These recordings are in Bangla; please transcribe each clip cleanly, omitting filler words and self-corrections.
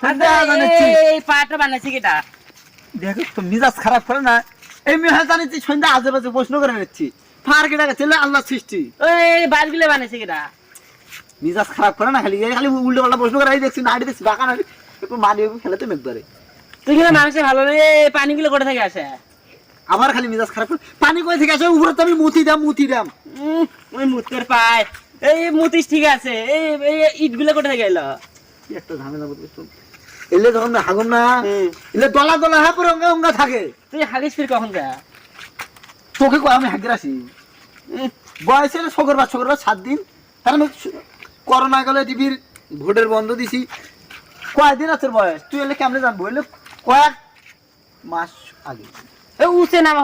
এই পাটা বানাইছে কিটা দেখো তো মিজাজ খারাপ করে না এই মেয়ে জানিছি সন্ধ্যা আজে বাজে প্রশ্ন করে নিচ্ছি ফার কেটা ছেলে আল্লাহ সৃষ্টি ওই বারগুলো বানাইছে কিটা মিজাজ খারাপ করে না খালি খালি উল্টো পাল্টা প্রশ্ন করে দেখছি নাড়ি দেখছি বাঁকা নাড়ি একটু মারি খেলাতে মেঘবারে তুই কিন্তু মানুষের ভালো রে পানিগুলো কোথা থেকে আসে আবার খালি মিজাজ খারাপ করে পানি কই থেকে আসে উপরে তো আমি মুতি দাম ওই মুতের পায় এই মুতিস ঠিক আছে এই ইটগুলো কোথা থেকে এলো কি একটা ঝামেলা বুঝছো এলে যখন হাগম না এলে দলা দলা হ্যাঁ পুরো অঙ্গা থাকে তুই হাগিস ফির কখন যা তোকে কয় আমি হাগির আসি বয়সে শুক্রবার 7 দিন তার আমি করোনা গেলে টিভির ভোটের বন্ধ দিছি কয়দিন আছে বয়স তুই এলে কেমনে জানবো এলে কয়েক মাস আগে উসে নামা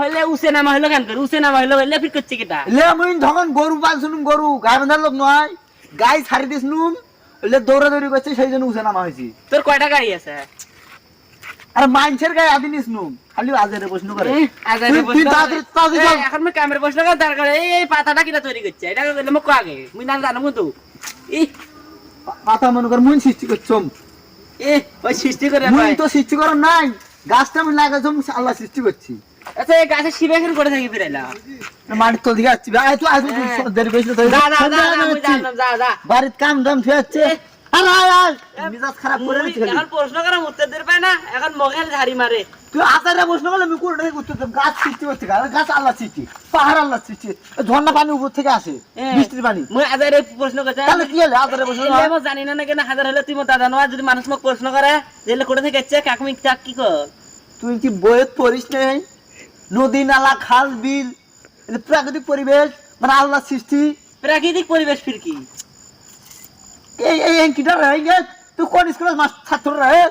হইলো কেন করে উসে নামা হইলো বললে ফির করছে কিটা এলে আমি যখন গরু পালছিলাম গরু গায়ে বাঁধার লোক নয় গাই ছাড়ি দিছিলাম এলে দৌড়াদৌড়ি করছে সেই জন্য উসে নামা হয়েছি তোর কয়টা গাড়ি আছে আর মাইনছের গায়ে আদি নিসনুম খালি আজেরে প্রশ্ন করে এখন আমি ক্যামেরা প্রশ্ন করে দরকার এই পাতাটা কিটা তৈরি করছে এটা বললে মোক আগে মুই না জানো কিন্তু পাতা মনে কর মুই সৃষ্টি করছম ওই সৃষ্টি করে মুই তো সৃষ্টি করার নাই গাছটা আমি লাগাইছম আল্লাহ সৃষ্টি করছি আচ্ছা এই গাছের শিবে এখন করে থাকি ফিরাইলা মাটির তল দিকে আসছি ভাই তুই আসবি দেরি বেশি তো যা বাড়ির কাম দাম ফেরাচ্ছে আরে আয় মিজাজ খারাপ করে দিছিস এখন প্রশ্ন করা উত্তর দিতে পায় না এখন মগের ঝাড়ি মারে তুই আতারে প্রশ্ন করলে আমি কোন থেকে উত্তর দেব গাছ সৃষ্টি করতে গাছ আল্লাহ সৃষ্টি পাহাড় আল্লাহ সৃষ্টি ঝর্ণা পানি উপর থেকে আসে বৃষ্টির পানি মুই আজারে প্রশ্ন করতে তাহলে কি হলো আতারে প্রশ্ন আমি জানি না কেন হাজার হলে তুই মত জানো যদি মানুষ মোক প্রশ্ন করে যেলে কোথা থেকে আসছে কাকুমি চাক কি কর তুই কি বইয়ের পড়িস নাই নদী নালা খাল বিল এটা প্রাকৃতিক পরিবেশ মানে আল্লাহ সৃষ্টি প্রাকৃতিক পরিবেশ ফির কি এই কিটা রে তুই কোন স্কুলের ছাত্র রে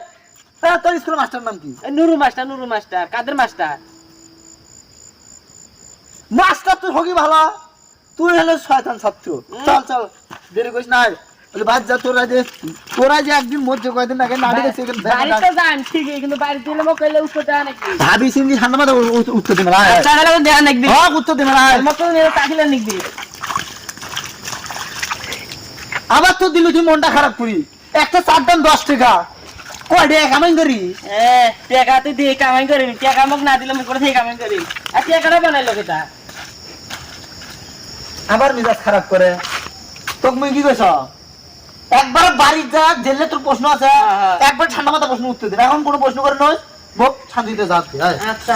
তোর স্কুলের মাস্টার নাম কি নুরু মাস্টার কাদের মাস্টার মাস্টার তুই হবি ভালো তুই হলে শয়তান ছাত্র চল দেরি করিস না বাদ যা তোরা যে একদিন মধ্যে কয়দিন আগে নাড়ি গেছে বাড়িতে যান ঠিকই কিন্তু বাড়িতে এলে মোক কইলে উত্তর দেওয়া নাকি ভাবি সিন্ধি ঠান্ডা মাথা উত্তর দিবে না তাহলে দেওয়া নাকি হ্যাঁ উত্তর দিবে না মোক তাকিলে নাকি আবার তো দিল তুই মনটা খারাপ করি একটা চার দাম 10 টাকা কয় টাকা কামাই করি টাকা তুই দিয়ে কামাই করি টাকা মোক না দিলে আমি করে থেকে কামাই করি আর টাকাটা বানাইলো কেটা আবার মিজাজ খারাপ করে তোকে মুই কি কইছ একবার বাড়ি যা জেলে তোর প্রশ্ন আছে একবার ঠান্ডা মাথা প্রশ্ন উত্তর দে এখন কোনো প্রশ্ন করে নয় বক শান্তিতে যা আচ্ছা